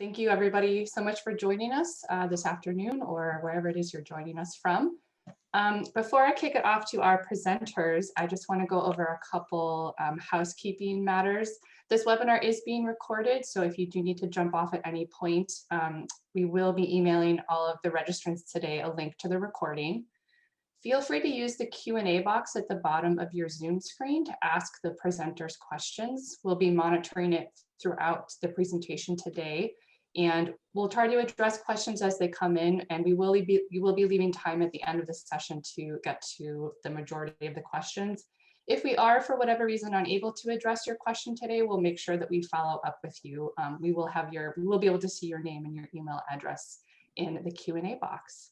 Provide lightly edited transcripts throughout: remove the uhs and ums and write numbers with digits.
Thank you everybody so much for joining us this afternoon or wherever it is you're joining us from. Before I kick it off to our presenters, I just want to go over a couple housekeeping matters. This webinar is being recorded, so if you do need to jump off at any point, we will be emailing all of the registrants today a link to the recording. Feel free to use the Q&A box at the bottom of your Zoom screen to ask the presenters questions. We'll be monitoring it throughout the presentation today, and we'll try to address questions as they come in, and we will be leaving time at the end of the session to get to the majority of the questions. If we are, for whatever reason, unable to address your question today, we'll make sure that we follow up with you. We will be able to see your name and your email address in the Q&A box.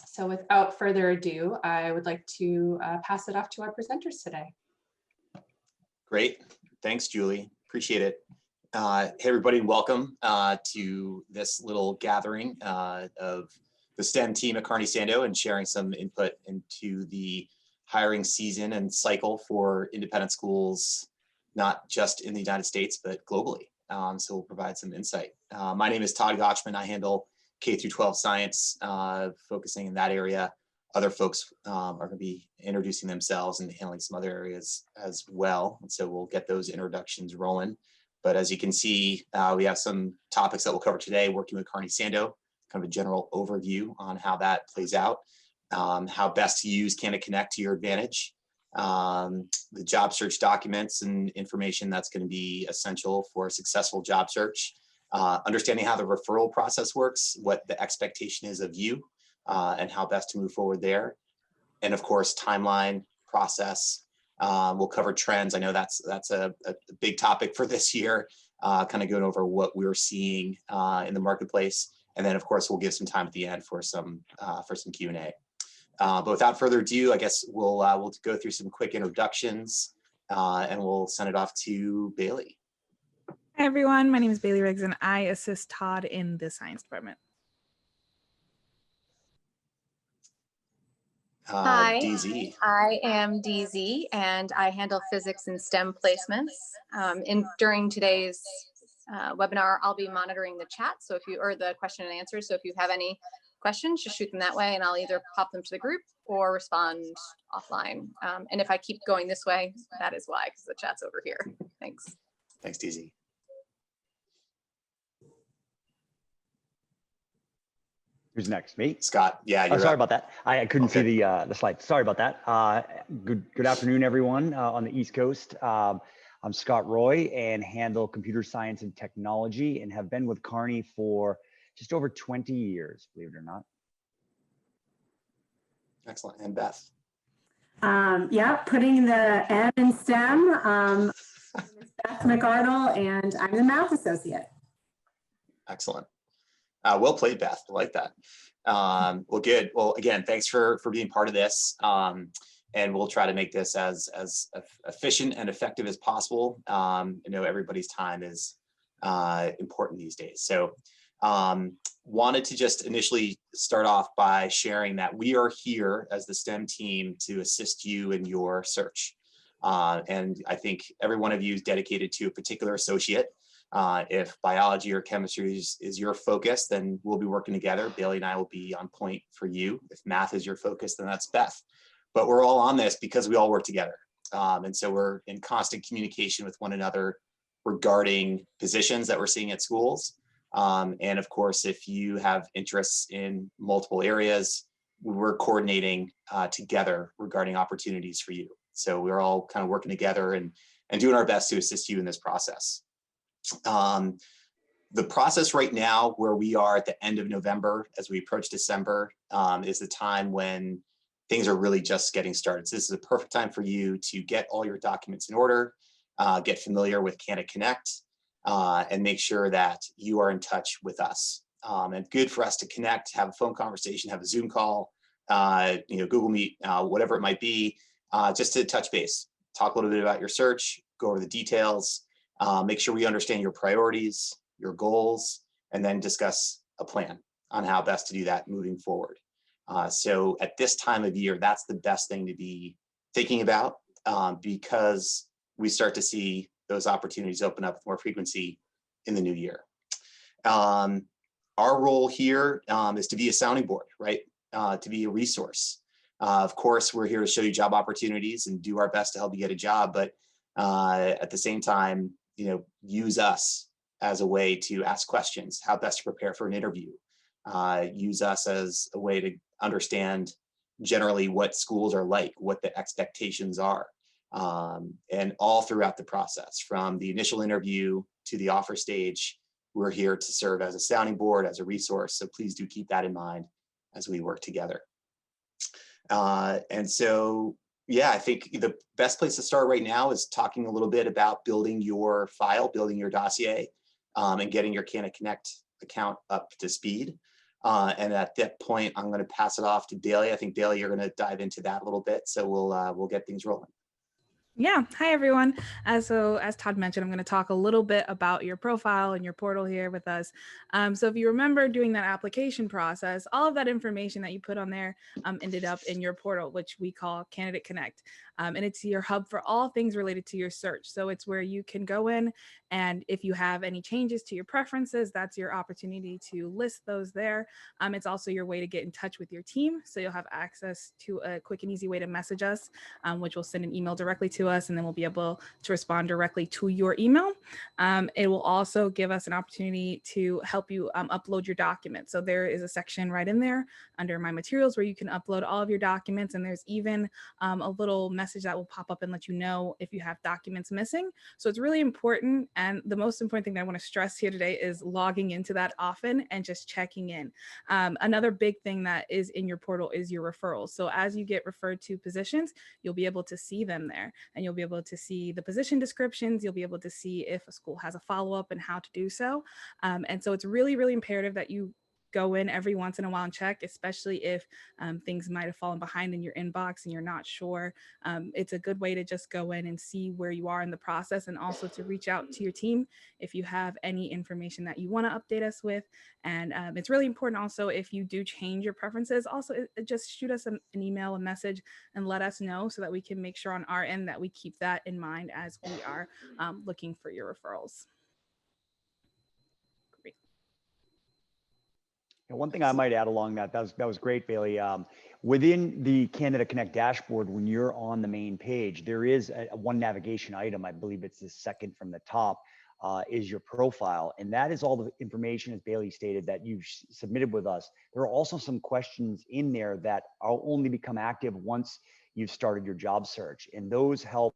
So without further ado, I would like to pass it off to our presenters today. Great, thanks, Julie. Appreciate it. Hey, everybody, welcome to this little gathering of the STEM team at Carney Sandoe and sharing some input into the hiring season and cycle for independent schools, not just in the United States, but globally. So we'll provide some insight. My name is Todd Gochman. I handle K-12 science, focusing in that area. Other folks are going to be introducing themselves and handling some other areas as well. And so we'll get those introductions rolling. But as you can see, we have some topics that we'll cover today, working with Carney Sandoe, kind of a general overview on how that plays out, how best to use CandidateConnect to your advantage, the job search documents and information that's going to be essential for a successful job search, understanding how the referral process works, what the expectation is of you, and how best to move forward there. And of course, timeline, process. We'll cover trends. I know that's a big topic for this year, kind of going over what we're seeing in the marketplace. And then of course, we'll give some time at the end for some Q&A. But without further ado, I guess we'll go through some quick introductions and we'll send it off to Baillie. Hi everyone, my name is Baillie Riggs and I assist Todd in the science department. Hi, DZ. I am DZ and I handle physics and STEM placements. During today's webinar, I'll be monitoring the chat, so the question and answer. So if you have any questions, just shoot them that way and I'll either pop them to the group or respond offline. And if I keep going this way, that is why, because the chat's over here. Thanks. Thanks, DZ. Who's next? Me? Scott. Yeah. Oh, sorry about that. I couldn't see the slide. Sorry about that. Good afternoon, everyone on the East Coast. I'm Scott Roy and handle computer science and technology and have been with Carney for just over 20 years, believe it or not. Excellent. And Beth? Yeah, putting the M in STEM. Beth McArdle, and I'm the math associate. Excellent. Well played, Beth. I like that. Well, good. Well, again, thanks for being part of this. And we'll try to make this as efficient and effective as possible. I know everybody's time is important these days. So wanted to just initially start off by sharing that we are here as the STEM team to assist you in your search. And I think every one of you is dedicated to a particular associate. If biology or chemistry is your focus, then we'll be working together. Baillie and I will be on point for you. If math is your focus, then that's Beth. But we're all on this because we all work together. And so we're in constant communication with one another regarding positions that we're seeing at schools. And of course, if you have interests in multiple areas, we're coordinating together regarding opportunities for you. So we're all kind of working together and doing our best to assist you in this process. The process right now, where we are at the end of November, as we approach December, is the time when things are really just getting started. So this is a perfect time for you to get all your documents in order, get familiar with CandidateConnect, and make sure that you are in touch with us. And good for us to connect, have a phone conversation, have a Zoom call, Google Meet, whatever it might be, just to touch base, talk a little bit about your search, go over the details. Make sure we understand your priorities, your goals, and then discuss a plan on how best to do that moving forward. So at this time of year, that's the best thing to be thinking about because we start to see those opportunities open up with more frequency in the new year. Our role here is to be a sounding board, right? To be a resource. Of course, we're here to show you job opportunities and do our best to help you get a job, but at the same time, use us as a way to ask questions, how best to prepare for an interview. Use us as a way to understand generally what schools are like, what the expectations are, and all throughout the process, from the initial interview to the offer stage. We're here to serve as a sounding board, as a resource. So please do keep that in mind as we work together. And so, yeah, I think the best place to start right now is talking a little bit about building your file, building your dossier, and getting your CandidateConnect account up to speed. And at that point, I'm going to pass it off to Baillie. I think, Baillie, you're going to dive into that a little bit. So we'll get things rolling. Yeah. Hi, everyone. As Todd mentioned, I'm going to talk a little bit about your profile and your portal here with us. So if you remember doing that application process, all of that information that you put on there ended up in your portal, which we call CandidateConnect. And it's your hub for all things related to your search. So it's where you can go in, and if you have any changes to your preferences, that's your opportunity to list those there. It's also your way to get in touch with your team. So you'll have access to a quick and easy way to message us, which will send an email directly to us, and then we'll be able to respond directly to your email. It will also give us an opportunity to help you upload your documents. So there is a section right in there under My Materials where you can upload all of your documents, and there's even a little message that will pop up and let you know if you have documents missing. So it's really important, and the most important thing that I want to stress here today is logging into that often and just checking in. Another big thing that is in your portal is your referrals. So as you get referred to positions, you'll be able to see them there, and you'll be able to see the position descriptions. You'll be able to see if a school has a follow-up and how to do so. And so it's really, really imperative that you go in every once in a while and check, especially if things might have fallen behind in your inbox and you're not sure. It's a good way to just go in and see where you are in the process, and also to reach out to your team if you have any information that you want to update us with. And it's really important also, if you do change your preferences, also just shoot us an email, a message, and let us know so that we can make sure on our end that we keep that in mind as we are looking for your referrals. And one thing I might add along that was great, Baillie. Within the CandidateConnect dashboard, when you're on the main page, there is one navigation item. I believe it's the second from the top, is your profile. And that is all the information, as Baillie stated, that you've submitted with us. There are also some questions in there that will only become active once you've started your job search. And those help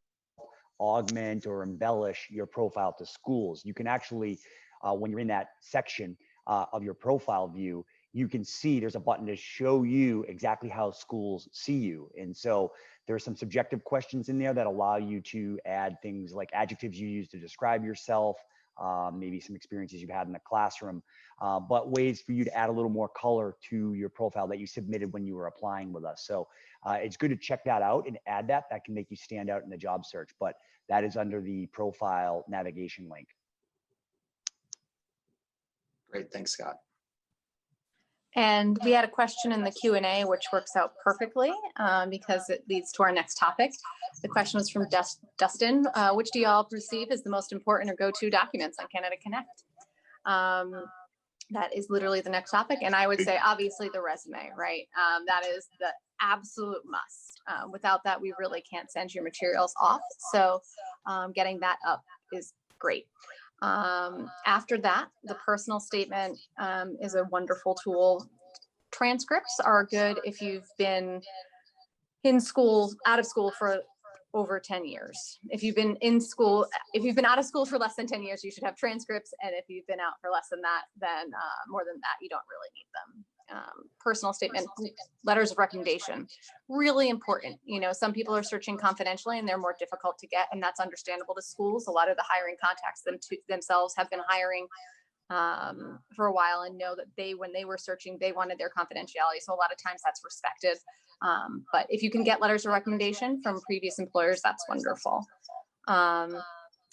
augment or embellish your profile to schools. You can actually, when you're in that section of your profile view, you can see there's a button to show you exactly how schools see you. And so there's some subjective questions in there that allow you to add things like adjectives you use to describe yourself, maybe some experiences you've had in the classroom, but ways for you to add a little more color to your profile that you submitted when you were applying with us. So it's good to check that out and add that. That can make you stand out in the job search, but that is under the profile navigation link. Great, thanks, Scott. And we had a question in the Q&A, which works out perfectly because it leads to our next topic. The question was from Dustin. Which do y'all perceive as the most important or go-to documents on CandidateConnect? That is literally the next topic. And I would say, obviously, the resume, right? That is the absolute must. Without that, we really can't send your materials off. So getting that up is great. After that, the personal statement is a wonderful tool. Transcripts are good if you've been in school, out of school for over 10 years. If you've been in school, if you've been out of school for less than 10 years, you should have transcripts. And if you've been out for less than that, then more than that, you don't really need them. Personal statement, letters of recommendation, really important. You know, some people are searching confidentially and they're more difficult to get, and that's understandable to schools. A lot of the hiring contacts themselves have been hiring for a while and know that when they were searching, they wanted their confidentiality. So a lot of times that's respected. But if you can get letters of recommendation from previous employers, that's wonderful.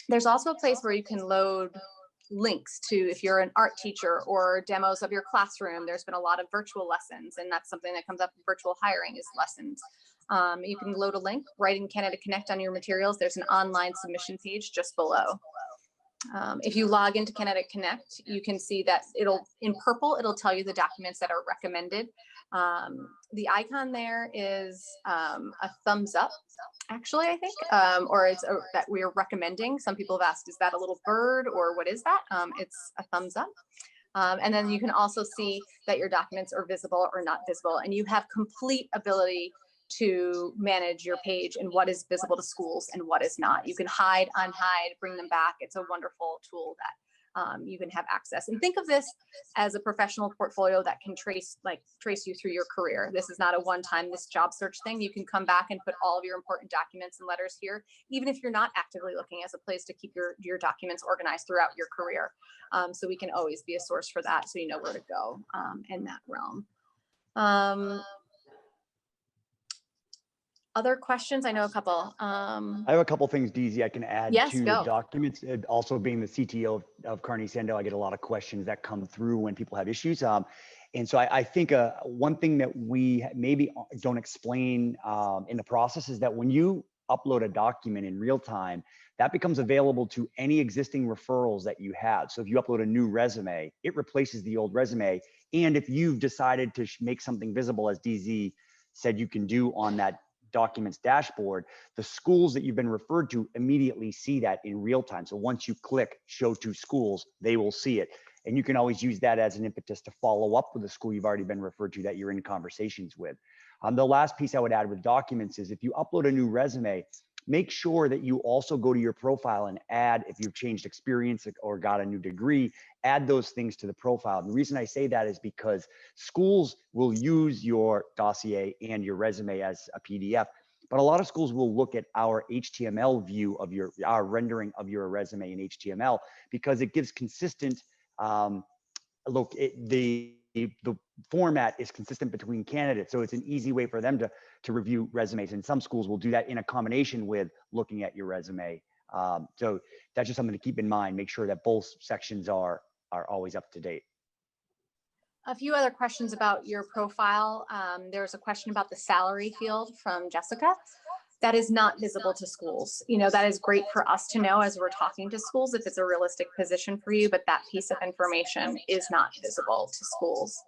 There's also a place where you can load links to, if you're an art teacher, or demos of your classroom. There's been a lot of virtual lessons, and that's something that comes up in virtual hiring is lessons. You can load a link right in CandidateConnect on your materials. There's an online submission page just below. If you log into CandidateConnect, you can see that in purple, it'll tell you the documents that are recommended. The icon there is a thumbs up, actually, I think, or it's that we're recommending. Some people have asked, is that a little bird or what is that? It's a thumbs up. And then you can also see that your documents are visible or not visible, and you have complete ability to manage your page and what is visible to schools and what is not. You can hide, unhide, bring them back. It's a wonderful tool that you can have access. And think of this as a professional portfolio that can trace you through your career. This is not a one-time this job search thing. You can come back and put all of your important documents and letters here, even if you're not actively looking, as a place to keep your documents organized throughout your career. So we can always be a source for that, so you know where to go in that realm. Other questions? I know a couple. I have a couple things, DZ, I can add to the documents. Also, being the CTO of Carney Sandoe, I get a lot of questions that come through when people have issues. And so I think one thing that we maybe don't explain in the process is that when you upload a document in real time, that becomes available to any existing referrals that you have. So if you upload a new resume, it replaces the old resume. And if you've decided to make something visible, as DZ said you can do on that documents dashboard, the schools that you've been referred to immediately see that in real time. So once you click show to schools, they will see it. And you can always use that as an impetus to follow up with the school you've already been referred to that you're in conversations with. The last piece I would add with documents is if you upload a new resume, make sure that you also go to your profile and add, if you've changed experience or got a new degree, add those things to the profile. And the reason I say that is because schools will use your dossier and your resume as a PDF, but a lot of schools will look at our HTML view of our rendering of your resume in HTML, because it gives consistent, the format is consistent between candidates. So it's an easy way for them to review resumes. And some schools will do that in a combination with looking at your resume. So that's just something to keep in mind. Make sure that both sections are always up to date. A few other questions about your profile. There's a question about the salary field from Jessica. That is not visible to schools. You know, that is great for us to know as we're talking to schools if it's a realistic position for you, but that piece of information is not visible to schools.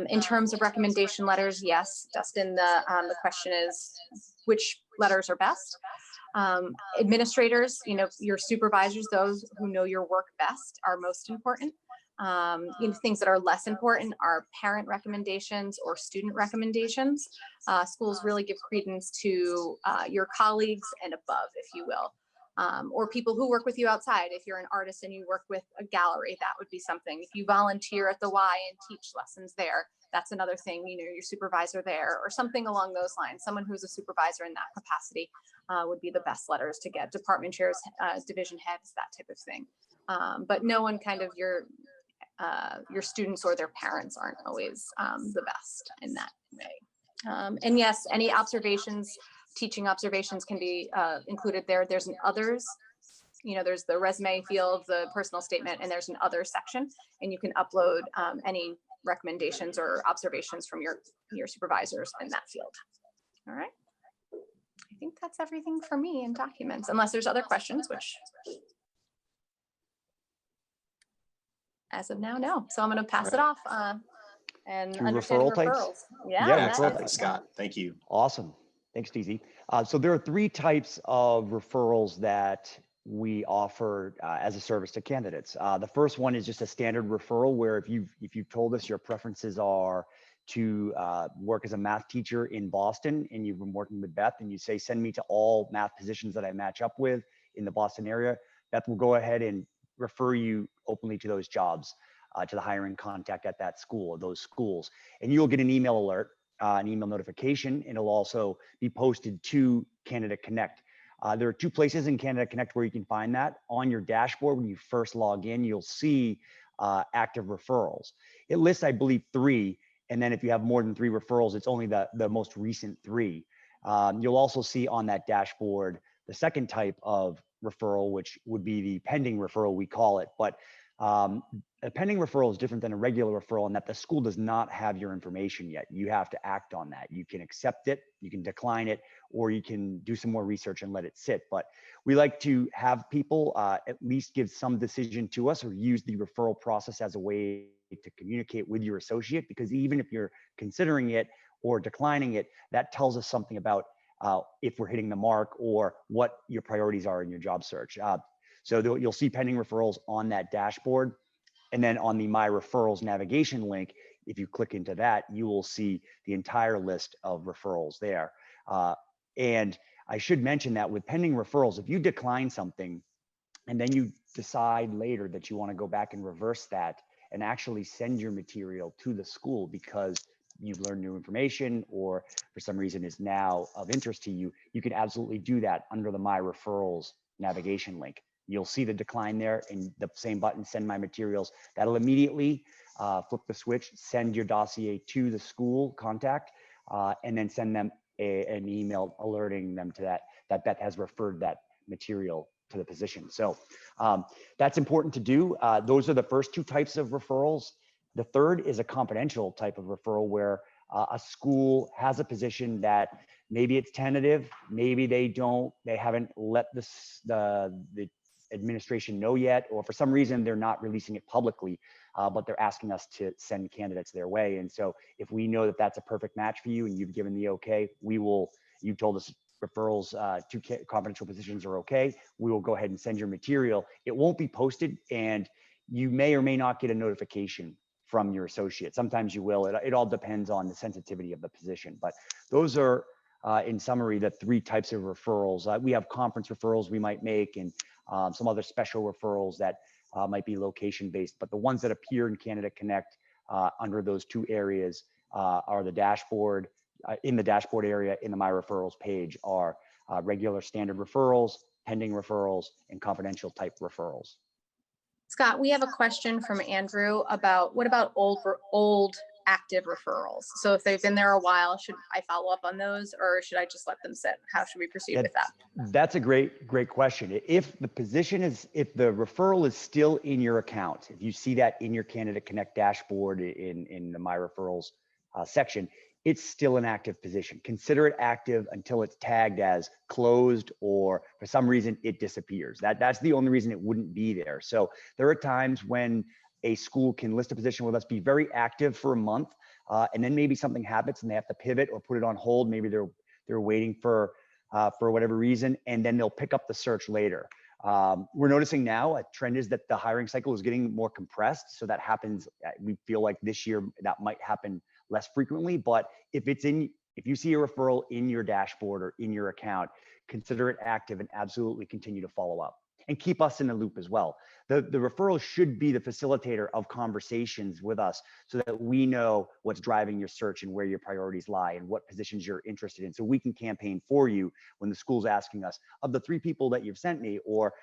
In terms of recommendation letters, yes, Dustin, the question is which letters are best? Administrators, you know, your supervisors, those who know your work best, are most important. Things that are less important are parent recommendations or student recommendations. Schools really give credence to your colleagues and above, if you will, or people who work with you outside. If you're an artist and you work with a gallery, that would be something. If you volunteer at the Y and teach lessons there, that's another thing, you know, your supervisor there or something along those lines. Someone who's a supervisor in that capacity would be the best letters to get. Department chairs, division heads, that type of thing. But no one kind of your students or their parents aren't always the best in that way. And yes, any observations, teaching observations can be included there. There's an others, you know, there's the resume field, the personal statement, and there's an other section, and you can upload any recommendations or observations from your supervisors in that field. All right. I think that's everything for me in documents, unless there's other questions, which as of now, no. So I'm going to pass it off and understanding referrals. Yeah, perfect, Scott. Thank you. Awesome. Thanks, DZ. So there are 3 types of referrals that we offer as a service to candidates. The first one is just a standard referral where if you've told us your preferences are to work as a math teacher in Boston and you've been working with Beth and you say, send me to all math positions that I match up with in the Boston area, Beth will go ahead and refer you openly to those jobs, to the hiring contact at that school or those schools. And you'll get an email alert, an email notification, and it'll also be posted to CandidateConnect. There are 2 places in CandidateConnect where you can find that. On your dashboard, when you first log in, you'll see active referrals. It lists, I believe, 3. And then if you have more than 3 referrals, it's only the most recent 3. You'll also see on that dashboard the second type of referral, which would be the pending referral, we call it. But A pending referral is different than a regular referral in that the school does not have your information yet. You have to act on that. You can accept it, you can decline it, or you can do some more research and let it sit. But we like to have people at least give some decision to us or use the referral process as a way to communicate with your associate, because even if you're considering it or declining it, that tells us something about if we're hitting the mark or what your priorities are in your job search. So you'll see pending referrals on that dashboard. And then on the My Referrals navigation link, if you click into that, you will see the entire list of referrals there. And I should mention that with pending referrals, if you decline something and then you decide later that you want to go back and reverse that and actually send your material to the school because you've learned new information or for some reason is now of interest to you, you can absolutely do that under the My Referrals navigation link. You'll see the decline there and the same button, send my materials. That'll immediately flip the switch, send your dossier to the school contact, and then send them an email alerting them to that Beth has referred that material to the position. So that's important to do. Those are the first two types of referrals. The third is a confidential type of referral where a school has a position that maybe it's tentative, maybe they haven't let the administration know yet, or for some reason they're not releasing it publicly, but they're asking us to send candidates their way. And so if we know that that's a perfect match for you and you've given the okay, you told us referrals to confidential positions are okay, we will go ahead and send your material. It won't be posted and you may or may not get a notification from your associate. Sometimes you will. It all depends on the sensitivity of the position. But those are, in summary, the three types of referrals. We have conference referrals we might make and some other special referrals that might be location-based. But the ones that appear in CandidateConnect under those two areas are the dashboard. In the dashboard area, in the My Referrals page are regular standard referrals, pending referrals, and confidential type referrals. Scott, we have a question from Andrew about what about old active referrals? So if they've been there a while, should I follow up on those or should I just let them sit? How should we proceed with that? That's a great question. If the referral is still in your account, if you see that in your CandidateConnect dashboard in the My Referrals section, it's still an active position. Consider it active until it's tagged as closed or for some reason it disappears. That's the only reason it wouldn't be there. So there are times when a school can list a position with us, be very active for a month, and then maybe something happens and they have to pivot or put it on hold. Maybe they're waiting for whatever reason, and then they'll pick up the search later. We're noticing now a trend is that the hiring cycle is getting more compressed. So that happens. We feel like this year that might happen less frequently, but if you see a referral in your dashboard or in your account, consider it active and absolutely continue to follow up and keep us in the loop as well. The referral should be the facilitator of conversations with us so that we know what's driving your search and where your priorities lie and what positions you're interested in. So we can campaign for you when the school's asking us, of the 3 people that you've sent me, or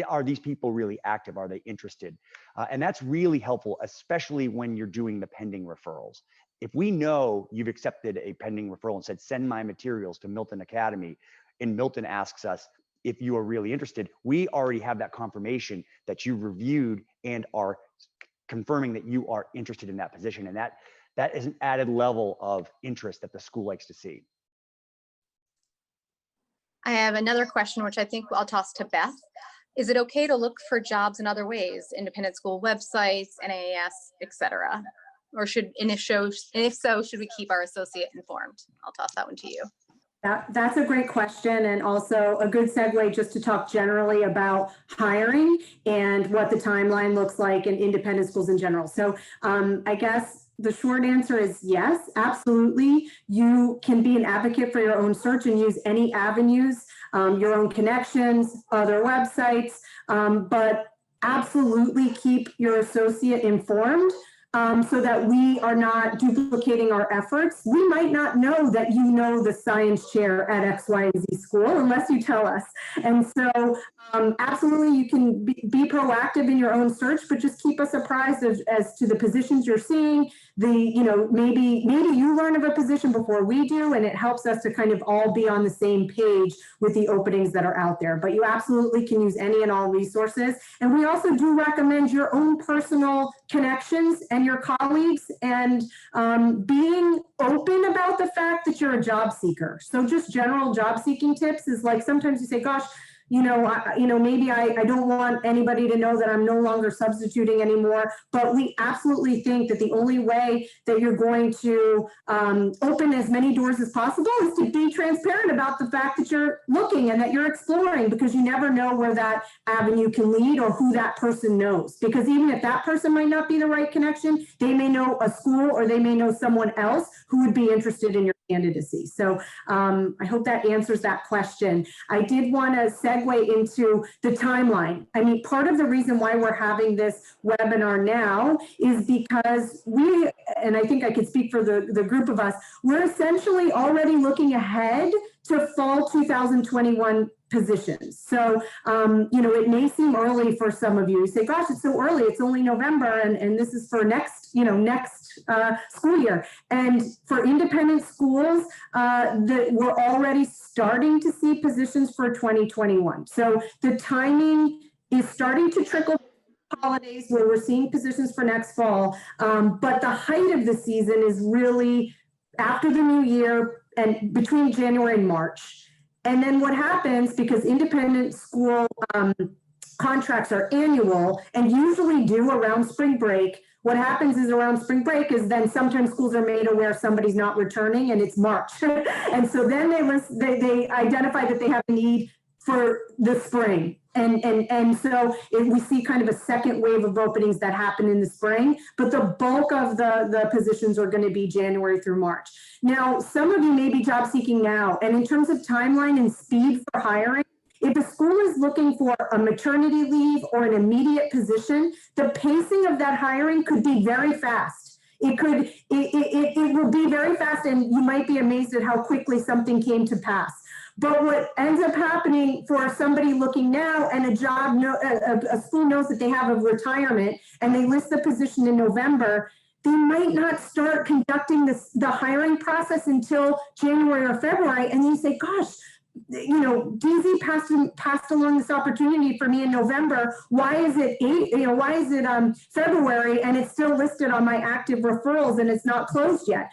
are these people really active? Are they interested? And that's really helpful, especially when you're doing the pending referrals. If we know you've accepted a pending referral and said, send my materials to Milton Academy, and Milton asks us, if you are really interested, we already have that confirmation that you reviewed and are confirming that you are interested in that position. And that is an added level of interest that the school likes to see. I have another question, which I think I'll toss to Beth. Is it okay to look for jobs in other ways, independent school websites, NAAS, etc.? Or if so, should we keep our associate informed? I'll toss that one to you. That's a great question, and also a good segue just to talk generally about hiring and what the timeline looks like in independent schools in general. So I guess the short answer is yes, absolutely. You can be an advocate for your own search and use any avenues, your own connections, other websites, but absolutely keep your associate informed so that we are not duplicating our efforts. We might not know that you know the science chair at X, Y, and Z school unless you tell us. And so absolutely you can be proactive in your own search, but just keep us apprised as to the positions you're seeing. Maybe you learn of a position before we do, and it helps us to kind of all be on the same page with the openings that are out there. But you absolutely can use any and all resources. And we also do recommend your own personal connections and your colleagues, and being open about the fact that you're a job seeker. So just general job seeking tips is like, sometimes you say, gosh, maybe I don't want anybody to know that I'm no longer substituting anymore, but we absolutely think that the only way that you're going to open as many doors as possible is to be transparent about the fact that you're looking and that you're exploring, because you never know where that avenue can lead or who that person knows. Because even if that person might not be the right connection, they may know a school or they may know someone else who would be interested in your candidacy. So I hope that answers that question. I did want to segue into the timeline. I mean, part of the reason why we're having this webinar now is because we, and I think I could speak for the group of us, we're essentially already looking ahead to fall 2021 positions. So, it may seem early for some of you. You say, gosh, it's so early. It's only November, and this is for next school year. And for independent schools, we're already starting to see positions for 2021. So the timing is starting to trickle holidays where we're seeing positions for next fall. But the height of the season is really after the new year and between January and March. And then what happens, because independent school contracts are annual and usually due around spring break, what happens is around spring break is then sometimes schools are made aware somebody's not returning and it's March. And so then they identify that they have a need for the spring. And so we see kind of a second wave of openings that happen in the spring, but the bulk of the positions are going to be January through March. Now, some of you may be job seeking now, and in terms of timeline and speed for hiring, if a school is looking for a maternity leave or an immediate position, the pacing of that hiring could be very fast. It will be very fast, and you might be amazed at how quickly something came to pass. But what ends up happening for somebody looking now and a school knows that they have a retirement and they list the position in November, they might not start conducting the hiring process until January or February. And you say, gosh, DZ passed along this opportunity for me in November. Why is it February and it's still listed on my active referrals and it's not closed yet?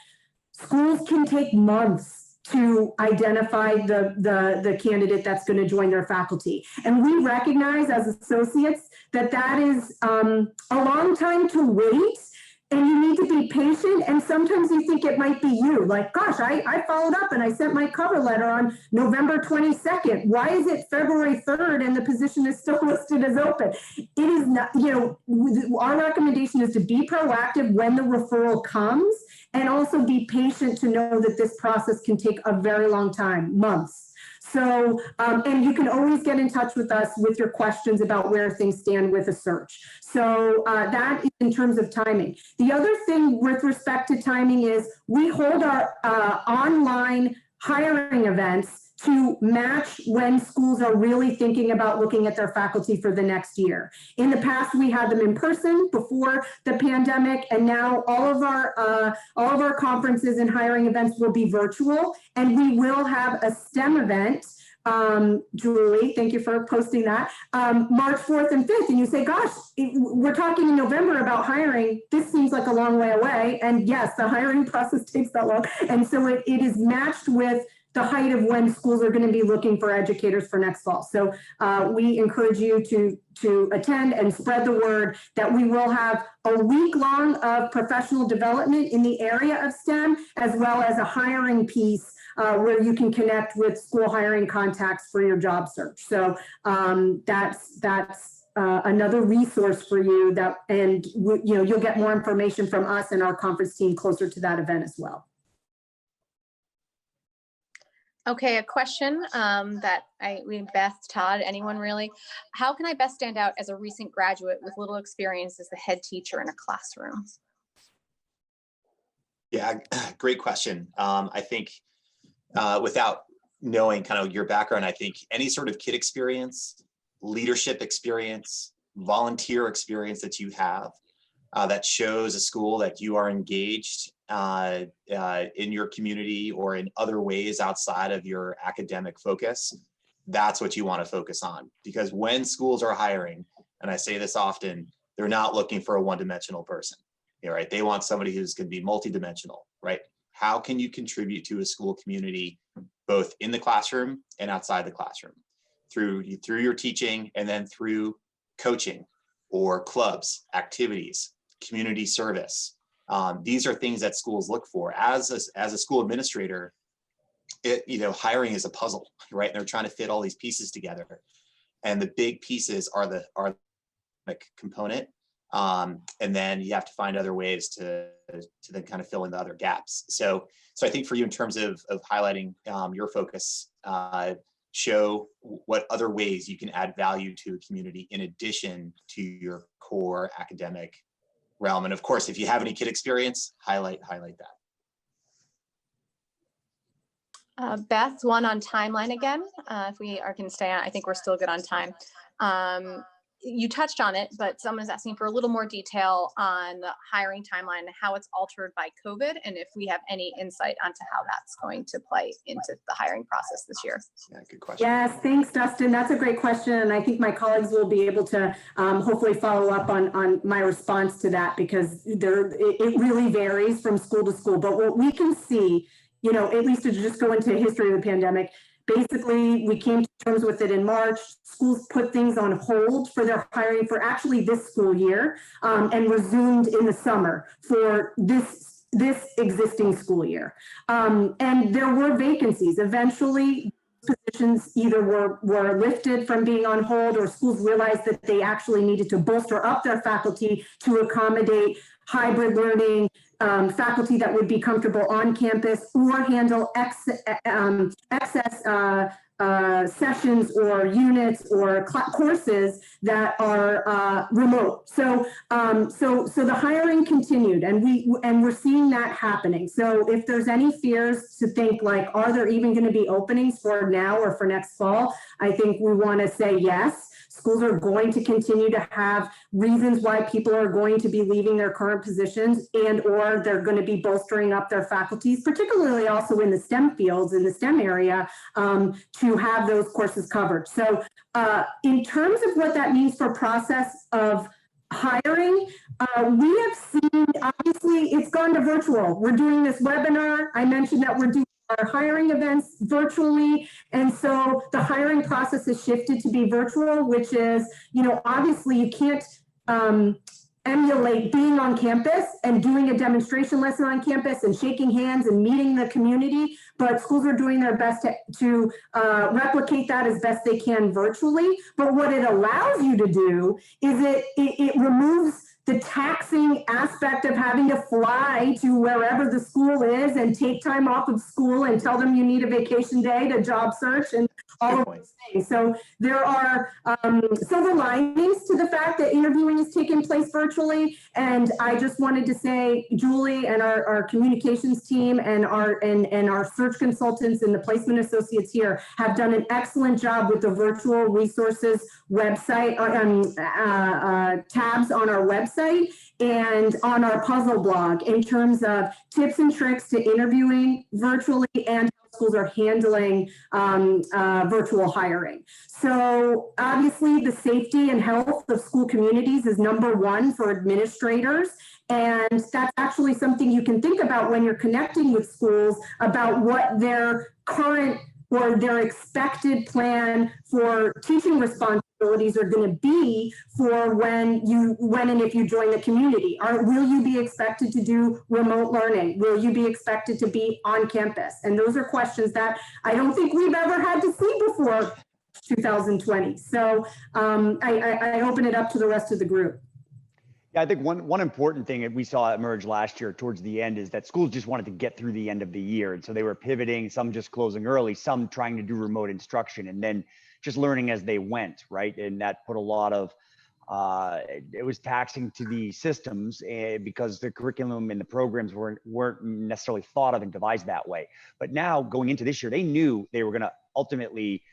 Schools can take months to identify the candidate that's going to join their faculty. And we recognize as associates that is a long time to wait, and you need to be patient. And sometimes you think it might be you, like, gosh, I followed up and I sent my cover letter on November 22nd. Why is it February 3rd and the position is still listed as open? It is not, our recommendation is to be proactive when the referral comes, and also be patient to know that this process can take a very long time, months. So, and you can always get in touch with us with your questions about where things stand with a search. So that is in terms of timing. The other thing with respect to timing is we hold our online hiring events to match when schools are really thinking about looking at their faculty for the next year. In the past, we had them in person before the pandemic, and now all of our conferences and hiring events will be virtual, and we will have a STEM event. Julie, thank you for posting that. March 4th and 5th, and you say, gosh, we're talking in November about hiring. This seems like a long way away. And yes, the hiring process takes that long. And so it is matched with the height of when schools are going to be looking for educators for next fall. So we encourage you to attend and spread the word that we will have a week long of professional development in the area of STEM, as well as a hiring piece where you can connect with school hiring contacts for your job search. So that's another resource for you and you'll get more information from us and our conference team closer to that event as well. Okay, a question Beth, Todd, anyone really? How can I best stand out as a recent graduate with little experience as the head teacher in a classroom? Yeah, great question. I think without knowing kind of your background, I think any sort of kid experience, leadership experience, volunteer experience that you have that shows a school that you are engaged in your community or in other ways outside of your academic focus, that's what you want to focus on. Because when schools are hiring, and I say this often, they're not looking for a one-dimensional person, right? They want somebody who's going to be multidimensional, right? How can you contribute to a school community, both in the classroom and outside the classroom, through your teaching and then through coaching or clubs, activities, community service. These are things that schools look for. As a school administrator, hiring is a puzzle, right? And they're trying to fit all these pieces together. And the big pieces are the component. And then you have to find other ways to then kind of fill in the other gaps. So I think for you, in terms of highlighting your focus, show what other ways you can add value to a community in addition to your core academic realm. And of course, if you have any kid experience, highlight that. Beth, one on timeline again. If we are going to stay on, I think we're still good on time. You touched on it, but someone's asking for a little more detail on the hiring timeline and how it's altered by COVID, and if we have any insight onto how that's going to play into the hiring process this year. Yeah, good question. Yes, thanks, Dustin. That's a great question. And I think my colleagues will be able to hopefully follow up on my response to that, because it really varies from school to school. But what we can see, at least to just go into history of the pandemic, basically, we came to terms with it in March. Schools put things on hold for their hiring for actually this school year, and resumed in the summer for this existing school year. And there were vacancies. Eventually, positions either were lifted from being on hold, or schools realized that they actually needed to bolster up their faculty to accommodate hybrid learning, faculty that would be comfortable on campus, or handle excess sessions or units or courses that are remote. So the hiring continued, and we're seeing that happening. So if there's any fears to think like, are there even going to be openings for now or for next fall? I think we want to say yes. Schools are going to continue to have reasons why people are going to be leaving their current positions, and or they're going to be bolstering up their faculties, particularly also in the STEM fields, in the STEM area, to have those courses covered. So in terms of what that means for process of hiring, we have seen, obviously, it's gone to virtual. We're doing this webinar. I mentioned that we're doing our hiring events virtually. And so the hiring process has shifted to be virtual, which is, obviously you can't emulate being on campus and doing a demonstration lesson on campus and shaking hands and meeting the community, but schools are doing their best to replicate that as best they can virtually. But what it allows you to do is it removes the taxing aspect of having to fly to wherever the school is and take time off of school and tell them you need a vacation day to job search and all of those things. So there are silver linings to the fact that interviewing is taking place virtually. And I just wanted to say, Julie and our communications team and our search consultants and the placement associates here have done an excellent job with the virtual resources website, tabs on our website and on our puzzle blog in terms of tips and tricks to interviewing virtually and how schools are handling virtual hiring. So obviously the safety and health of school communities is number one for administrators. And that's actually something you can think about when you're connecting with schools about what their current or their expected plan for teaching responsibilities are going to be for when and if you join the community. Will you be expected to do remote learning? Will you be expected to be on campus? And those are questions that I don't think we've ever had to see before 2020. So I open it up to the rest of the group. Yeah, I think one important thing that we saw emerge last year towards the end is that schools just wanted to get through the end of the year. And so they were pivoting, some just closing early, some trying to do remote instruction and then just learning as they went, right? And that put a lot of It was taxing to the systems because the curriculum and the programs weren't necessarily thought of and devised that way. But now going into this year, they knew they were going to ultimately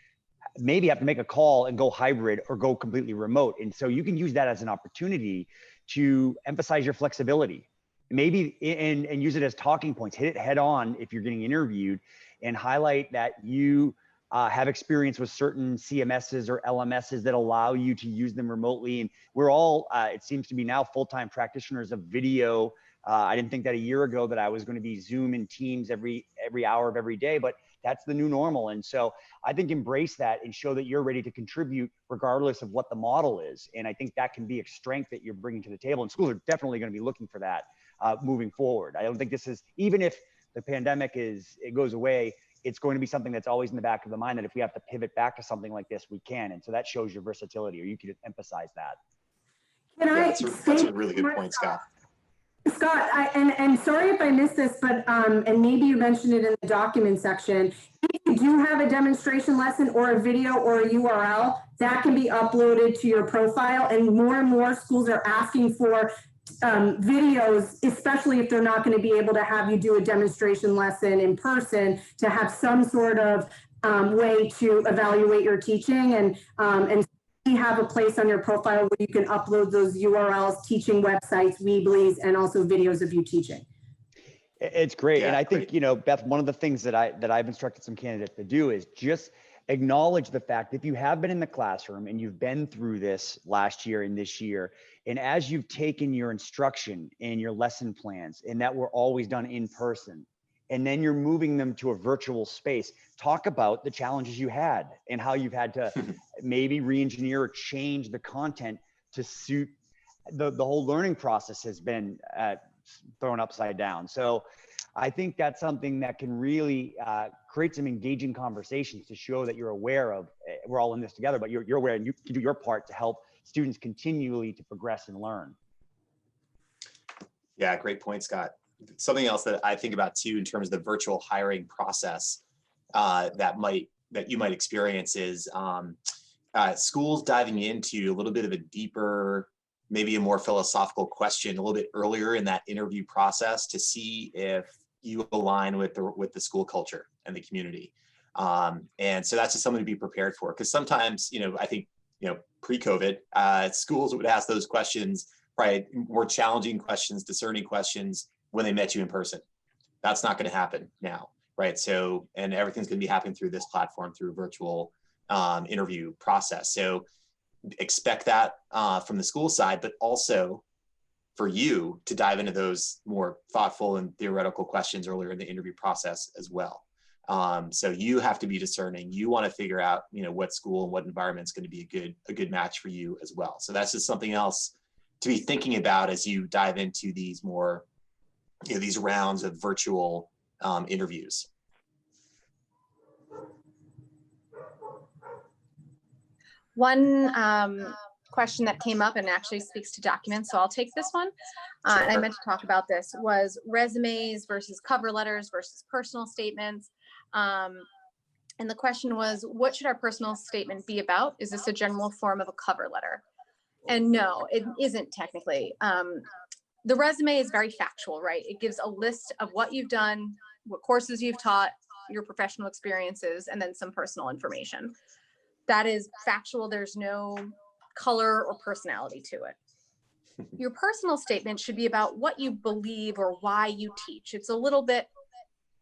maybe have to make a call and go hybrid or go completely remote. And so you can use that as an opportunity to emphasize your flexibility, maybe and use it as talking points, hit it head on if you're getting interviewed, and highlight that you have experience with certain CMSs or LMSs that allow you to use them remotely. And we're all, it seems to be now full-time practitioners of video. I didn't think that a year ago that I was going to be Zoom and Teams every hour of every day, but that's the new normal. And so I think embrace that and show that you're ready to contribute regardless of what the model is. And I think that can be a strength that you're bringing to the table. And schools are definitely going to be looking for that moving forward. I don't think this is, even if the pandemic it goes away, it's going to be something that's always in the back of the mind that if we have to pivot back to something like this, we can. And so that shows your versatility, or you could emphasize that. That's a really good point, Scott. Scott, and sorry if I missed this, but and maybe you mentioned it in the document section. If you do have a demonstration lesson or a video or a URL, that can be uploaded to your profile, and more schools are asking for videos, especially if they're not going to be able to have you do a demonstration lesson in person, to have some sort of way to evaluate your teaching, and you have a place on your profile where you can upload those URLs, teaching websites, Weebly's, and also videos of you teaching. It's great. Yeah, and I think, you know, Beth, one of the things that I've instructed some candidates to do is just acknowledge the fact that if you have been in the classroom and you've been through this last year and this year, and as you've taken your instruction and your lesson plans, and that were always done in person, and then you're moving them to a virtual space, talk about the challenges you had and how you've had to maybe re-engineer or change the content to suit the whole learning process has been thrown upside down. So I think that's something that can really create some engaging conversations to show that you're aware of, we're all in this together, but you're aware and you can do your part to help students continually to progress and learn. Yeah, great point, Scott. Something else that I think about too in terms of the virtual hiring process that you might experience is schools diving into a little bit of a deeper, maybe a more philosophical question a little bit earlier in that interview process to see if you align with the school culture and the community. And so that's just something to be prepared for, because sometimes, you know, I think, you know, pre-COVID, schools would ask those questions, probably more challenging questions, discerning questions when they met you in person. That's not going to happen now, right? So, and everything's going to be happening through this platform, through a virtual interview process. So expect that from the school side, but also for you to dive into those more thoughtful and theoretical questions earlier in the interview process as well. So you have to be discerning. You want to figure out, you know, what school and what environment is going to be a good match for you as well. So that's just something else to be thinking about as you dive into these more, you know, these rounds of virtual interviews. One question that came up and actually speaks to documents, so I'll take this one. And I meant to talk about this, was resumes versus cover letters versus personal statements. And the question was, what should our personal statement be about? Is this a general form of a cover letter? And no, it isn't technically. The resume is very factual, right? It gives a list of what you've done, what courses you've taught, your professional experiences, and then some personal information. That is factual. There's no color or personality to it. Your personal statement should be about what you believe or why you teach. It's a little bit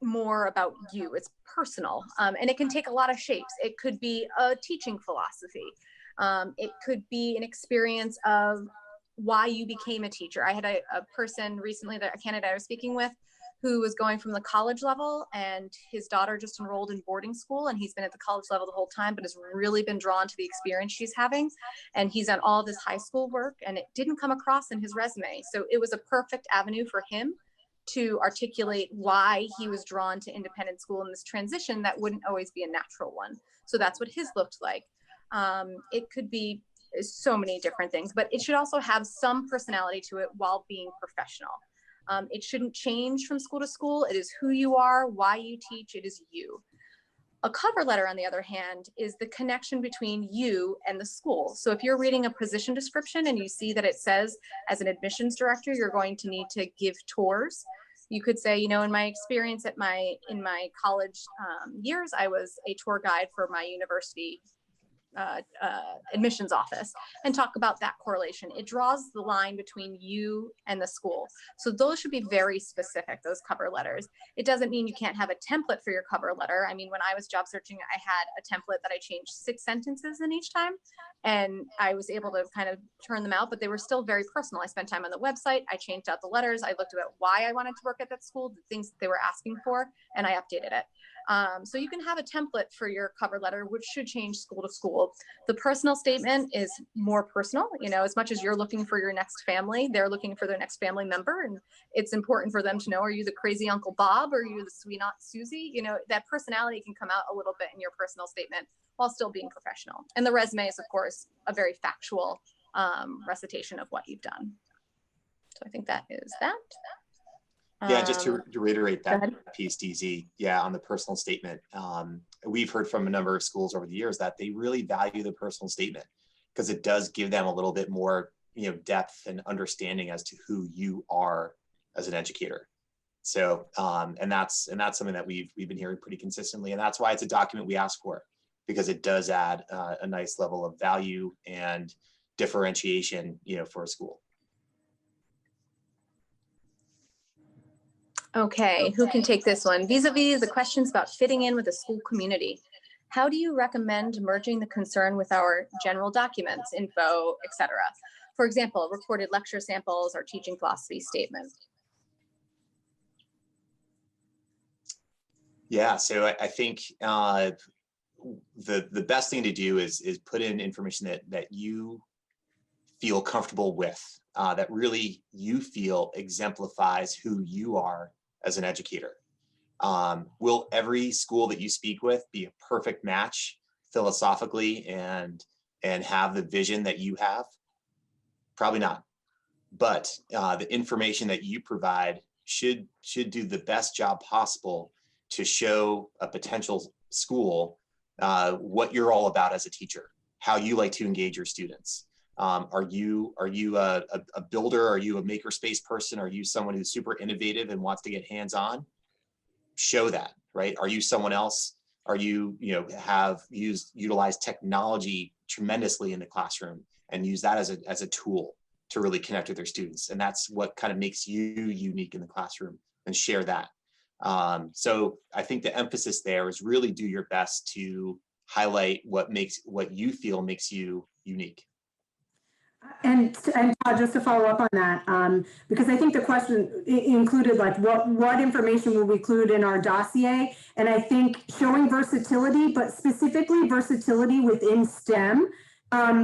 more about you. It's personal, and it can take a lot of shapes. It could be a teaching philosophy. It could be an experience of why you became a teacher. I had a person recently, a candidate I was speaking with, who was going from the college level, and his daughter just enrolled in boarding school, and he's been at the college level the whole time, but has really been drawn to the experience she's having. And he's done all this high school work, and it didn't come across in his resume. So it was a perfect avenue for him to articulate why he was drawn to independent school in this transition that wouldn't always be a natural one. So that's what his looked like. It could be so many different things, but it should also have some personality to it while being professional. It shouldn't change from school to school. It is who you are, why you teach, it is you. A cover letter, on the other hand, is the connection between you and the school. So if you're reading a position description and you see that it says, as an admissions director, you're going to need to give tours, you could say, you know, in my experience in my college years, I was a tour guide for my university admissions office, and talk about that correlation. It draws the line between you and the school. So those should be very specific, those cover letters. It doesn't mean you can't have a template for your cover letter. I mean, when I was job searching, I had a template that I changed 6 sentences in each time, and I was able to kind of turn them out, but they were still very personal. I spent time on the website, I changed out the letters, I looked at why I wanted to work at that school, the things that they were asking for, and I updated it. So you can have a template for your cover letter, which should change school to school. The personal statement is more personal, you know, as much as you're looking for your next family, they're looking for their next family member. And it's important for them to know, are you the crazy Uncle Bob, or are you the sweet Aunt Susie? You know, that personality can come out a little bit in your personal statement while still being professional. And the resume is, of course, a very factual recitation of what you've done. So I think that is that. Yeah, just to reiterate that piece, DZ, yeah, on the personal statement. We've heard from a number of schools over the years that they really value the personal statement because it does give them a little bit more, you know, depth and understanding as to who you are as an educator. So, and that's something that we've been hearing pretty consistently, and that's why it's a document we ask for, because it does add a nice level of value and differentiation, you know, for a school. Okay, who can take this one? Vis-a-vis the questions about fitting in with the school community. How do you recommend merging the concern with our general documents, info, etc.? For example, recorded lecture samples or teaching philosophy statement. Yeah, so I think the best thing to do is put in information that you feel comfortable with, that really you feel exemplifies who you are as an educator. Will every school that you speak with be a perfect match philosophically and have the vision that you have? Probably not. But the information that you provide should do the best job possible to show a potential school what you're all about as a teacher, how you like to engage your students. Are you a builder? Are you a makerspace person? Are you someone who's super innovative and wants to get hands-on? Show that, right? Are you someone else? Are you, have utilized technology tremendously in the classroom and use that as a tool to really connect with their students? And that's what kind of makes you unique in the classroom, and share that. So I think the emphasis there is really do your best to highlight what you feel makes you unique. And Todd, just to follow up on that, because I think the question included like what information will we include in our dossier, and I think showing versatility, but specifically versatility within STEM,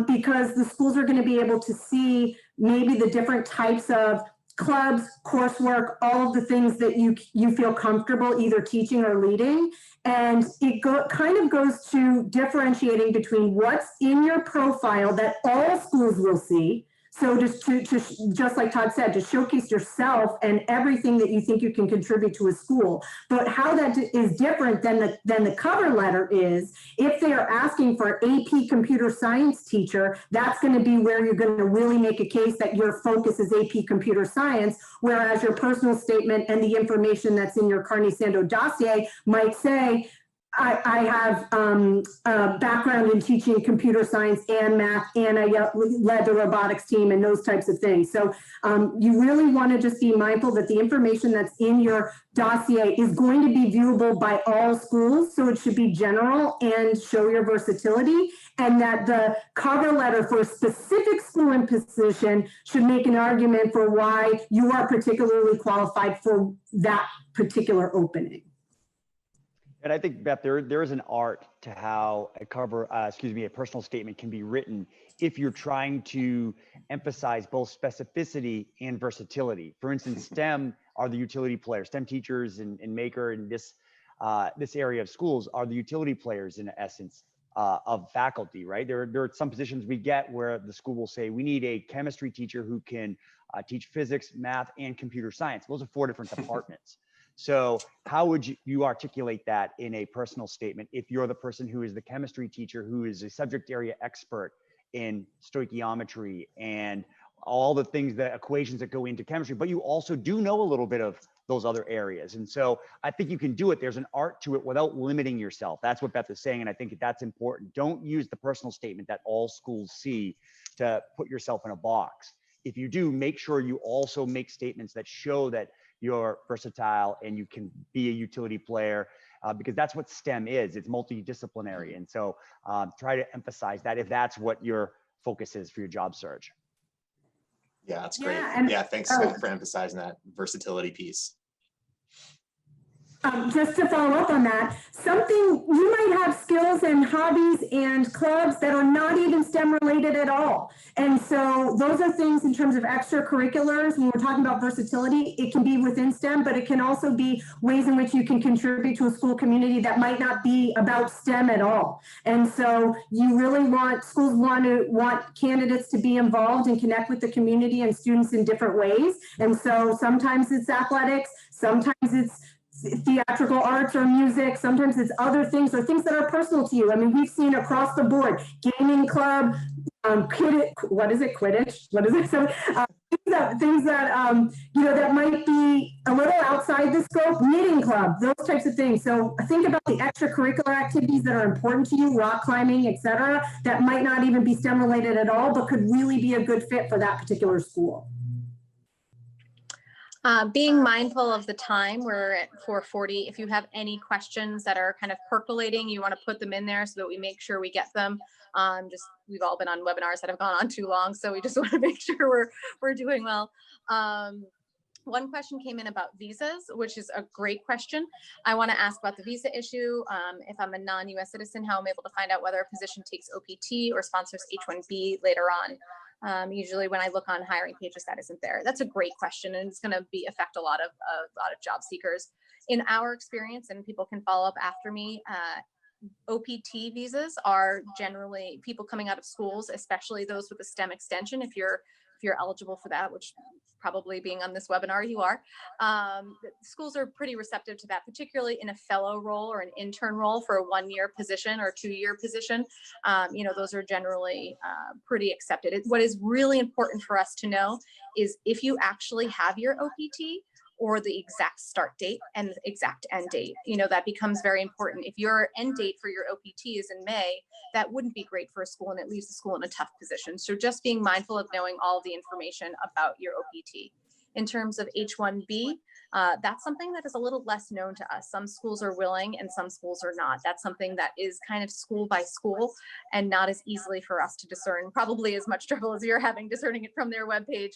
because the schools are going to be able to see maybe the different types of clubs, coursework, all of the things that you feel comfortable either teaching or leading. And it kind of goes to differentiating between what's in your profile that all schools will see. So just like Todd said, to showcase yourself and everything that you think you can contribute to a school. But how that is different than the cover letter is, if they are asking for an AP computer science teacher, that's going to be where you're going to really make a case that your focus is AP computer science, whereas your personal statement and the information that's in your Carney Sandoe dossier might say, I have a background in teaching computer science and math, and I led the robotics team and those types of things. So you really want to just be mindful that the information that's in your dossier is going to be viewable by all schools. So it should be general and show your versatility, and that the cover letter for a specific school and position should make an argument for why you are particularly qualified for that particular opening. And I think, Beth, there is an art to how a personal statement can be written if you're trying to emphasize both specificity and versatility. For instance, STEM are the utility players. STEM teachers and Maker in this area of schools are the utility players in essence of faculty, right? There are some positions we get where the school will say, we need a chemistry teacher who can teach physics, math, and computer science. Those are 4 different departments. So how would you articulate that in a personal statement if you're the person who is the chemistry teacher, who is a subject area expert in stoichiometry and all the things, the equations that go into chemistry, but you also do know a little bit of those other areas. And so I think you can do it. There's an art to it without limiting yourself. That's what Beth is saying. And I think that's important. Don't use the personal statement that all schools see to put yourself in a box. If you do, make sure you also make statements that show that you're versatile and you can be a utility player, because that's what STEM is. It's multidisciplinary. And so try to emphasize that if that's what your focus is for your job search. Yeah, that's great. Yeah, Yeah, thanks Scott, for emphasizing that versatility piece. Just to follow up on that, you might have skills and hobbies and clubs that are not even STEM related at all. And so those are things in terms of extracurriculars. When we're talking about versatility, it can be within STEM, but it can also be ways in which you can contribute to a school community that might not be about STEM at all. And so you really schools want candidates to be involved and connect with the community and students in different ways. And so sometimes it's athletics, sometimes it's theatrical arts or music, sometimes it's other things or things that are personal to you. I mean, we've seen across the board, gaming club, Quidditch, what is it, Quidditch? What is it? So things that, that might be a little outside the scope, knitting club, those types of things. So think about the extracurricular activities that are important to you, rock climbing, etc., that might not even be STEM related at all, but could really be a good fit for that particular school. Being mindful of the time, we're at 4:40. If you have any questions that are kind of percolating, you want to put them in there so that we make sure we get them. We've all been on webinars that have gone on too long, so we just want to make sure we're doing well. One question came in about visas, which is a great question. I want to ask about the visa issue. If I'm a non-US citizen, how I'm able to find out whether a position takes OPT or sponsors H-1B later on. Usually when I look on hiring pages, that isn't there. That's a great question, and it's going to affect a lot of job seekers. In our experience, and people can follow up after me, OPT visas are generally people coming out of schools, especially those with a STEM extension. If you're eligible for that, which probably being on this webinar you are, schools are pretty receptive to that, particularly in a fellow role or an intern role for a 1-year position or 2-year position. Those are generally pretty accepted. What is really important for us to know is if you actually have your OPT or the exact start date and the exact end date, that becomes very important. If your end date for your OPT is in May, that wouldn't be great for a school, and it leaves the school in a tough position. So just being mindful of knowing all the information about your OPT. In terms of H-1B, that's something that is a little less known to us. Some schools are willing and some schools are not. That's something that is kind of school by school and not as easily for us to discern, probably as much trouble as you're having discerning it from their webpage.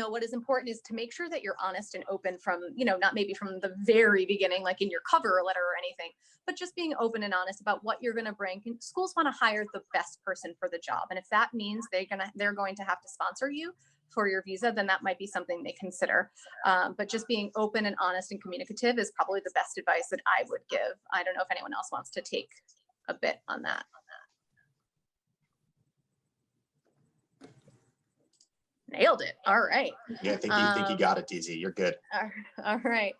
What is important is to make sure that you're honest and open from, not maybe from the very beginning, like in your cover letter or anything, but just being open and honest about what you're going to bring. Schools want to hire the best person for the job. And if that means they're going to have to sponsor you for your visa, then that might be something they consider. But just being open and honest and communicative is probably the best advice that I would give. I don't know if anyone else wants to take a bit on that. Nailed it. All right. Yeah, I think you got it, DZ. You're good. All right.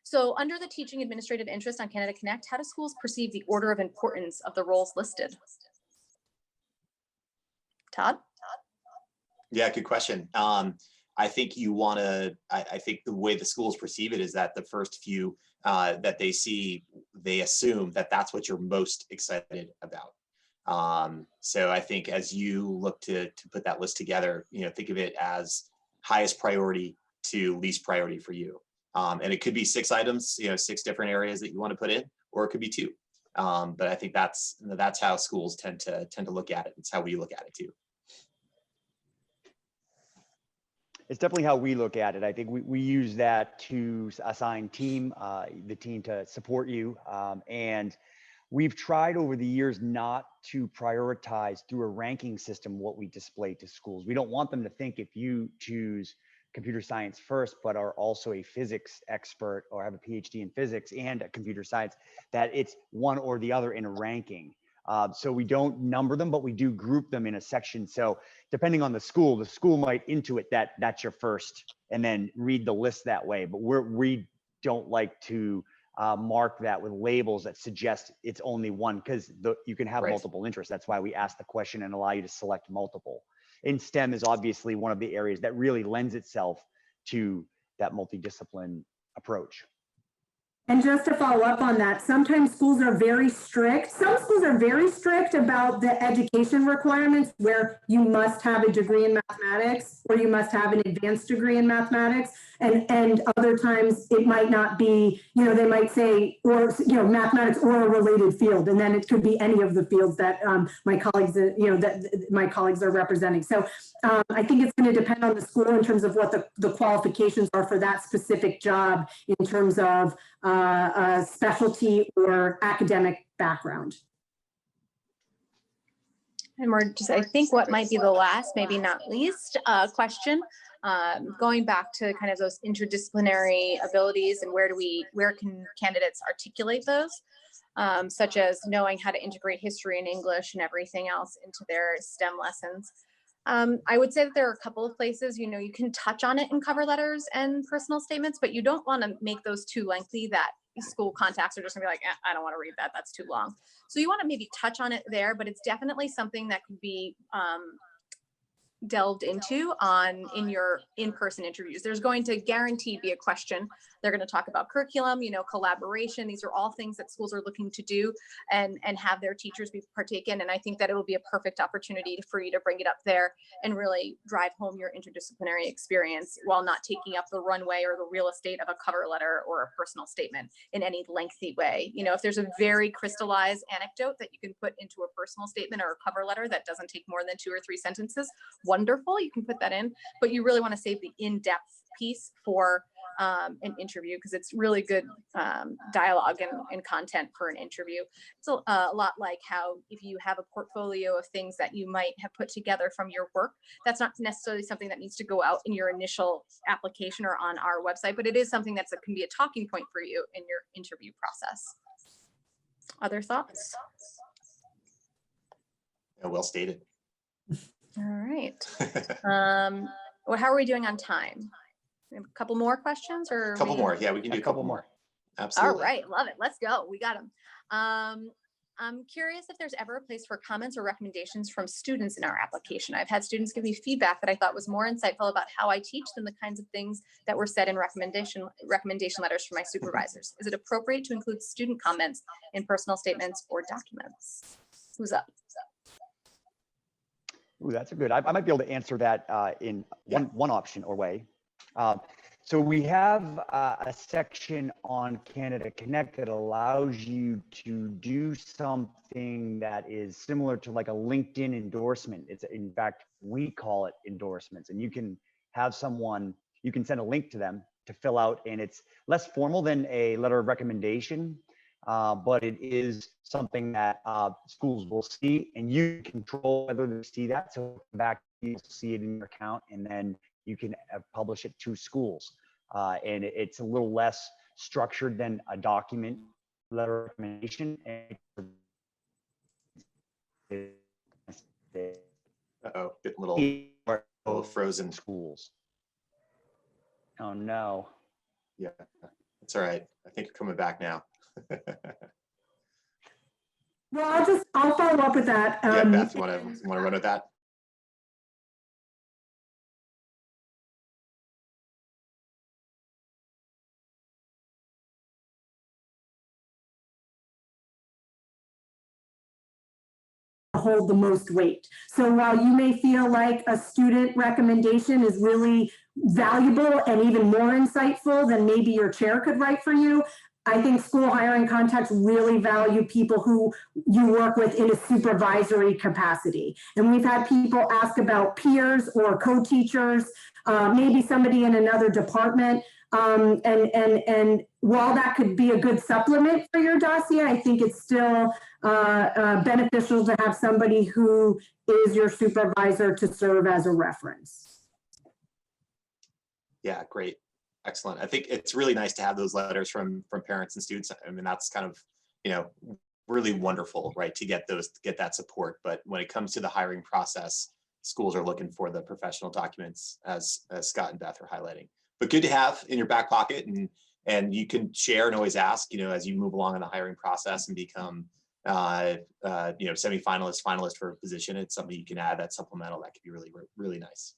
So under the teaching administrative interest on CandidateConnect, how do schools perceive the order of importance of the roles listed? Todd? Yeah, good question. I think I think the way the schools perceive it is that the first few that they see, they assume that that's what you're most excited about. So I think as you look to put that list together, think of it as highest priority to least priority for you. And it could be 6 items, 6 different areas that you want to put in, or it could be 2. But I think that's how schools tend to look at it. It's how we look at it too. It's definitely how we look at it. I think we use that to assign the team to support you. And we've tried over the years not to prioritize through a ranking system what we display to schools. We don't want them to think if you choose computer science first, but are also a physics expert or have a PhD in physics and a computer science, that it's one or the other in a ranking. So we don't number them, but we do group them in a section. So depending on the school might intuit that that's your first and then read the list that way. But we don't like to mark that with labels that suggest it's only one, because you can have multiple interests. That's why we ask the question and allow you to select multiple. In STEM is obviously one of the areas that really lends itself to that multidiscipline approach. And just to follow up on that, sometimes schools are very strict. Some schools are very strict about the education requirements where you must have a degree in mathematics or you must have an advanced degree in mathematics. And other times it might not be, they might say, or, mathematics or a related field. And then it could be any of the fields that my colleagues, that my colleagues are representing. So I think it's going to depend on the school in terms of what the qualifications are for that specific job in terms of specialty or academic background. And we're just, I think what might be the last, maybe not least, question, going back to kind of those interdisciplinary abilities and where can candidates articulate those, such as knowing how to integrate history and English and everything else into their STEM lessons. I would say that there are a couple of places, you can touch on it in cover letters and personal statements, but you don't want to make those too lengthy that school contacts are just gonna be like, I don't want to read that, that's too long. So you want to maybe touch on it there, but it's definitely something that could be delved into in your in-person interviews. There's going to guaranteed be a question. They're going to talk about curriculum, collaboration. These are all things that schools are looking to do and have their teachers be partaken. And I think that it will be a perfect opportunity for you to bring it up there and really drive home your interdisciplinary experience while not taking up the runway or the real estate of a cover letter or a personal statement in any lengthy way. If there's a very crystallized anecdote that you can put into a personal statement or a cover letter that doesn't take more than 2 or 3 sentences, wonderful, you can put that in, but you really want to save the in-depth piece for an interview, because it's really good dialogue and content for an interview. It's a lot like how if you have a portfolio of things that you might have put together from your work, that's not necessarily something that needs to go out in your initial application or on our website, but it is something that can be a talking point for you in your interview process. Other thoughts? Yeah, well stated. All right. Well, how are we doing on time? We have a couple more questions, or a couple more? Yeah, we can do a couple more. Absolutely. All right, love it. Let's go. We got them. I'm curious if there's ever a place for comments or recommendations from students in our application. I've had students give me feedback that I thought was more insightful about how I teach than the kinds of things that were said in recommendation letters from my supervisors. Is it appropriate to include student comments in personal statements or documents? Who's up? Ooh, that's a good. I might be able to answer that in one option or way. So we have a section on CandidateConnect that allows you to do something that is similar to like a LinkedIn endorsement. It's, in fact, we call it endorsements, and you can have someone, you can send a link to them to fill out, and it's less formal than a letter of recommendation. But it is something that schools will see, and you control whether they see that. So back, you'll see it in your account, and then you can publish it to schools. And it's a little less structured than a document letter of recommendation. Uh-oh, bit little frozen. Schools. Oh no. Yeah, that's all right. I think you're coming back now. Well, I'll follow up with that. Yeah, Beth, you want to run with that? Hold the most weight. So while you may feel like a student recommendation is really valuable and even more insightful than maybe your chair could write for you, I think school hiring contacts really value people who you work with in a supervisory capacity. And we've had people ask about peers or co-teachers, maybe somebody in another department. And while that could be a good supplement for your dossier, I think it's still beneficial to have somebody who is your supervisor to serve as a reference. Yeah, great. Excellent. I think it's really nice to have those letters from parents and students. I mean, that's kind of, really wonderful, right, to get that support. But when it comes to the hiring process, schools are looking for the professional documents, as Scott and Beth are highlighting. But good to have in your back pocket, and you can share and always ask, as you move along in the hiring process and become semi-finalist, finalist for a position. It's something you can add, that supplemental, that could be really, really nice.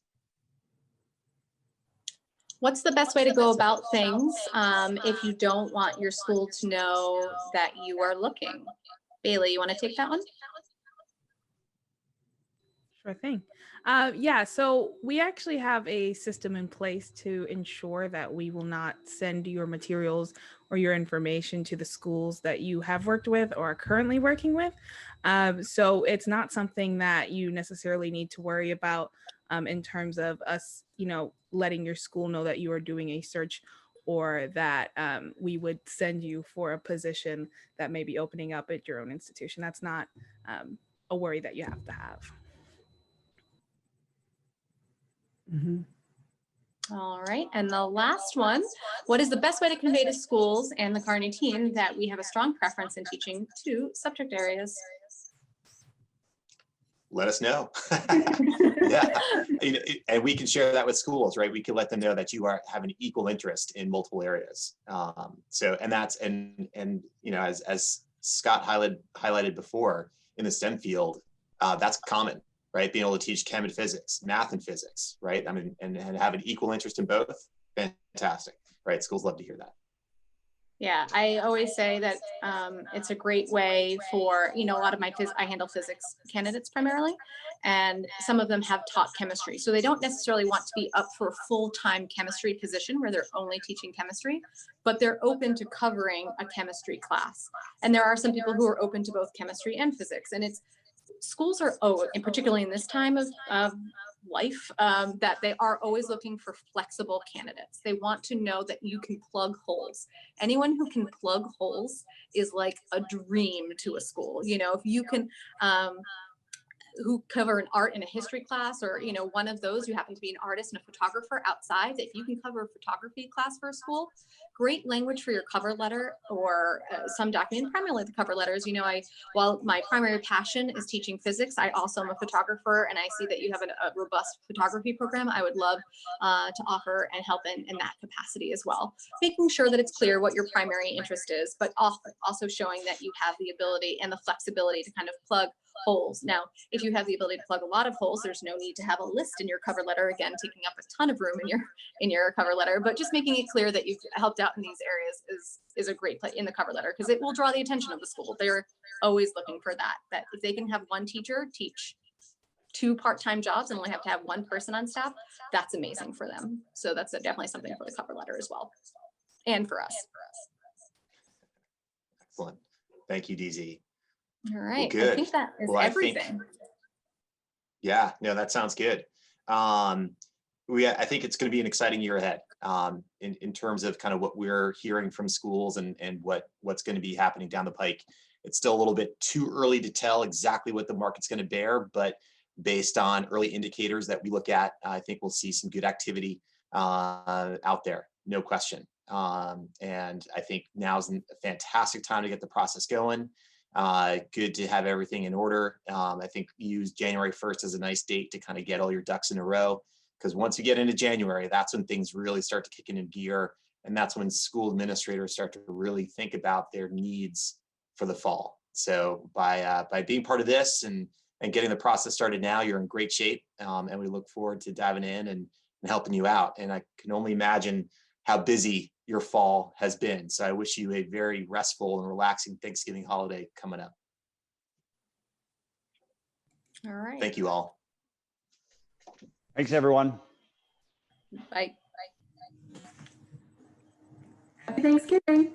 What's the best way to go about things if you don't want your school to know that you are looking? Bailey, you want to take that one? Sure thing. Yeah, so we actually have a system in place to ensure that we will not send your materials or your information to the schools that you have worked with or are currently working with. So it's not something that you necessarily need to worry about in terms of us, letting your school know that you are doing a search, or that we would send you for a position that may be opening up at your own institution. That's not a worry that you have to have. Mm-hmm. All right, and the last one, what is the best way to convey to schools and the Carney team that we have a strong preference in teaching 2 subject areas? Let us know. Yeah, and we can share that with schools, right? We can let them know that you have an equal interest in multiple areas. As Scott highlighted before, in the STEM field, that's common, right? Being able to teach chem and physics, math and physics, right? I mean, and have an equal interest in both. Fantastic, right? Schools love to hear that. Yeah, I always say that it's a great way for, a lot of I handle physics candidates primarily, and some of them have taught chemistry. So they don't necessarily want to be up for a full-time chemistry position where they're only teaching chemistry, but they're open to covering a chemistry class. And there are some people who are open to both chemistry and physics. And schools are, and particularly in this time of life, that they are always looking for flexible candidates. They want to know that you can plug holes. Anyone who can plug holes is like a dream to a school. If you can who cover an art and a history class, or one of those, you happen to be an artist and a photographer outside, if you can cover a photography class for a school, great language for your cover letter or some document, primarily the cover letters. While my primary passion is teaching physics, I also am a photographer, and I see that you have a robust photography program. I would love to offer and help in that capacity as well, making sure that it's clear what your primary interest is, but also showing that you have the ability and the flexibility to kind of plug holes. Now, if you have the ability to plug a lot of holes, there's no need to have a list in your cover letter, again, taking up a ton of room in your cover letter, but just making it clear that you've helped out in these areas is a great place in the cover letter, because it will draw the attention of the school. They're always looking for that if they can have one teacher teach 2 part-time jobs and only have to have 1 person on staff, that's amazing for them. So that's definitely something for the cover letter as well, and for us. Excellent. Thank you, DZ. All right. Well, I think that is everything. Yeah, no, that sounds good. I think it's going to be an exciting year ahead in terms of kind of what we're hearing from schools and what's going to be happening down the pike. It's still a little bit too early to tell exactly what the market's going to bear, but based on early indicators that we look at, I think we'll see some good activity out there, no question. And I think now's a fantastic time to get the process going. Good to have everything in order. I think use January 1st as a nice date to kind of get all your ducks in a row, because once you get into January, that's when things really start to kick into gear, and that's when school administrators start to really think about their needs for the fall. So by being part of this and getting the process started now, you're in great shape, and we look forward to diving in and helping you out. And I can only imagine how busy your fall has been. So I wish you a very restful and relaxing Thanksgiving holiday coming up. All right. Thank you all. Thanks, everyone. Bye. Happy Thanksgiving.